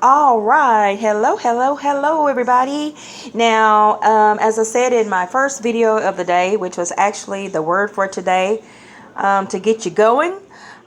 All right. Hello, hello, hello, everybody. Now, as I said in my first video of the day, which was actually the word for today, to get you going,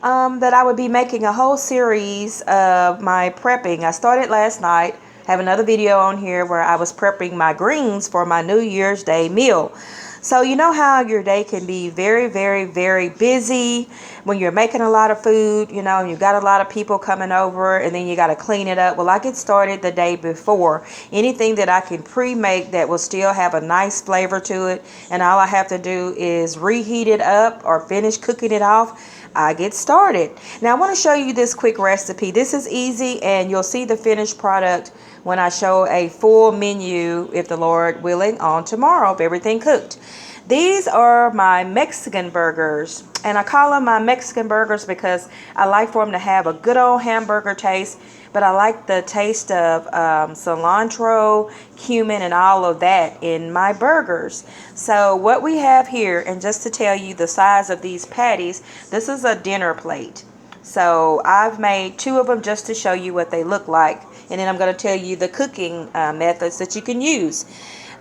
that I would be making a whole series of my prepping. I started last night. Have another video on here where I was prepping my greens for my New Year's Day meal. So you know how your day can be very, very, very busy when you're making a lot of food, you've got a lot of people coming over and then you got to clean it up. Well, I get started the day before. Anything that I can pre-make that will still have a nice flavor to it, and all I have to do is reheat it up or finish cooking it off, I get started. Now I want to show you this quick recipe. This is easy and you'll see the finished product when I show a full menu, if the Lord willing, on tomorrow of everything cooked. These are my Mexican burgers, and I call them my Mexican burgers because I like for them to have a good old hamburger taste, but I like the taste of cilantro, cumin, and all of that in my burgers. So what we have here, and just to tell you the size of these patties, this is a dinner plate. So I've made 2 of them just to show you what they look like, and then I'm going to tell you the cooking methods that you can use.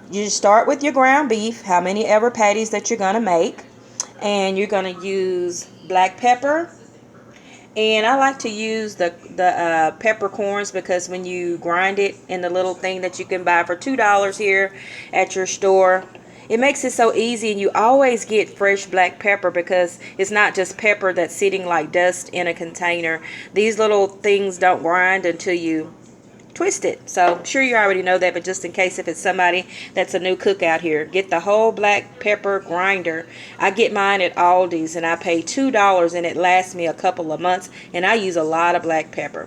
You start with your ground beef, how many ever patties that you're going to make, and you're going to use black pepper. And I like to use the peppercorns because when you grind it in the little thing that you can buy for $2 here at your store, it makes it so easy, and you always get fresh black pepper because it's not just pepper that's sitting like dust in a container. These little things don't grind until you twist it. So I'm sure you already know that, but just in case if it's somebody that's a new cook out here, get the whole black pepper grinder. I get mine at Aldi's and I pay $2 and it lasts me a couple of months, and I use a lot of black pepper.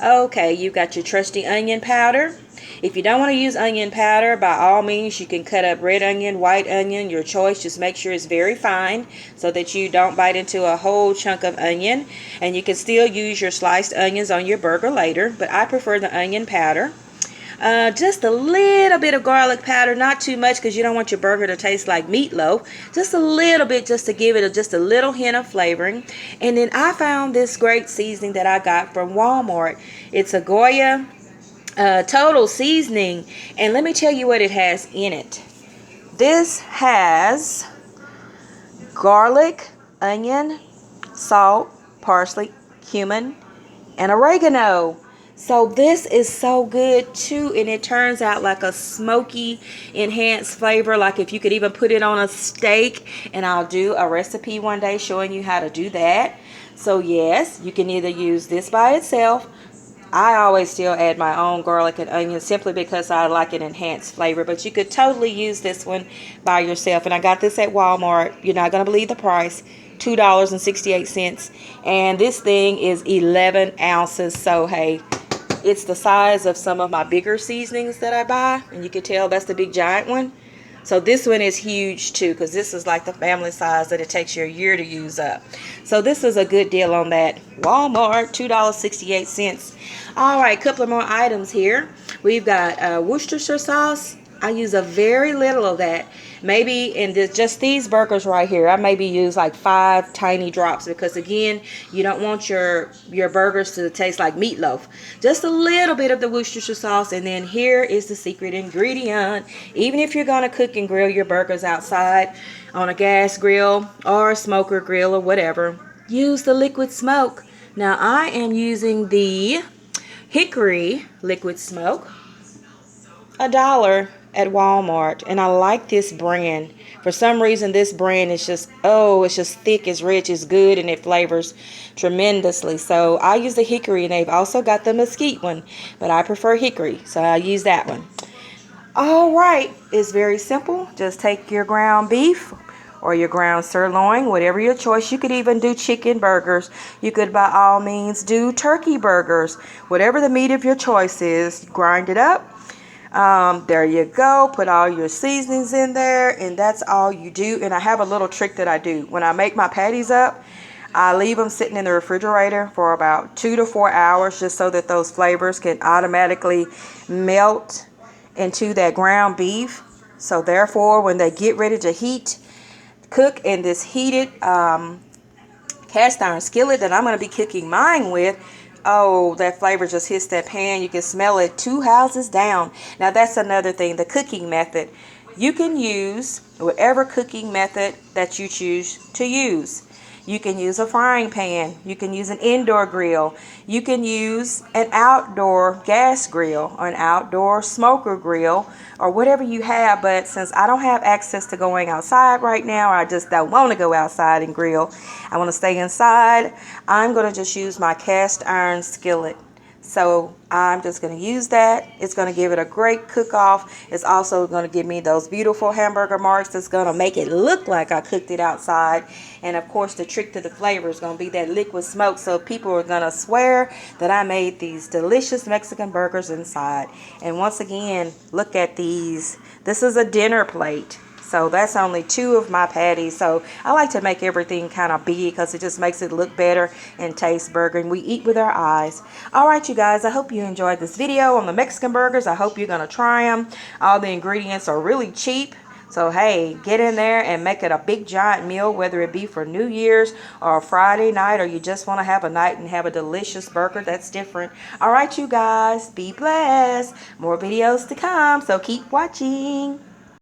Okay, you got your trusty onion powder. If you don't want to use onion powder, by all means, you can cut up red onion, white onion, your choice. Just make sure it's very fine so that you don't bite into a whole chunk of onion. And you can still use your sliced onions on your burger later, but I prefer the onion powder. Just a little bit of garlic powder, not too much because you don't want your burger to taste like meatloaf. Just a little bit, just to give it just a little hint of flavoring. And then I found this great seasoning that I got from Walmart. It's a Goya total seasoning, and let me tell you what it has in it. This has garlic, onion, salt, parsley, cumin, and oregano. So this is so good too, and it turns out like a smoky enhanced flavor, like if you could even put it on a steak. And I'll do a recipe one day showing you how to do that. So yes, you can either use this by itself. I always still add my own garlic and onion simply because I like an enhanced flavor. But you could totally use this one by yourself. And I got this at Walmart. You're not going to believe the price. $2.68. And this thing is 11 ounces. So, hey, it's the size of some of my bigger seasonings that I buy. And you can tell that's the big giant one. So this one is huge too, because this is like the family size that it takes you a year to use up. So this is a good deal on that. Walmart, $2.68. All right, couple of more items here. We've got Worcestershire sauce. I use a very little of that. Maybe in just these burgers right here, I maybe use like 5 tiny drops because again, you don't want your burgers to taste like meatloaf. Just a little bit of the Worcestershire sauce, and then here is the secret ingredient. Even if you're gonna cook and grill your burgers outside on a gas grill or a smoker grill or whatever, use the liquid smoke. Now I am using the Hickory liquid smoke. $1 at Walmart, and I like this brand. For some reason this brand is just, it's just thick, it's rich, it's good, and it flavors tremendously. So I use the Hickory, and they've also got the Mesquite one, but I prefer Hickory, so I use that one. All right, it's very simple. Just take your ground beef or your ground sirloin, whatever your choice. You could even do chicken burgers. You could by all means do turkey burgers. Whatever the meat of your choice is, grind it up. There you go. Put all your seasonings in there, and that's all you do. And I have a little trick that I do. When I make my patties up, I leave them sitting in the refrigerator for about 2 to 4 hours just so that those flavors can automatically melt into that ground beef. So therefore, when they get ready to cook in this heated cast iron skillet that I'm going to be cooking mine with, Oh, that flavor just hits that pan. You can smell it 2 houses down. Now that's another thing, the cooking method. You can use whatever cooking method that you choose to use. You can use a frying pan. You can use an indoor grill. You can use an outdoor gas grill or an outdoor smoker grill or whatever you have. But since I don't have access to going outside right now, I just don't want to go outside and grill. I want to stay inside. I'm going to just use my cast iron skillet. So I'm just going to use that. It's going to give it a great cook off. It's also going to give me those beautiful hamburger marks. That's going to make it look like I cooked it outside. And of course, the trick to the flavor is going to be that liquid smoke. So people are going to swear that I made these delicious Mexican burgers inside. And once again, look at these. This is a dinner plate. So that's only 2 of my patties. So I like to make everything kind of big because it just makes it look better and taste burger. And we eat with our eyes. All right, you guys, I hope you enjoyed this video on the Mexican burgers. I hope you're going to try them. All the ingredients are really cheap. So, hey, get in there and make it a big giant meal, whether it be for New Year's or a Friday night, or you just want to have a night and have a delicious burger. That's different. All right, you guys, be blessed. More videos to come, so keep watching.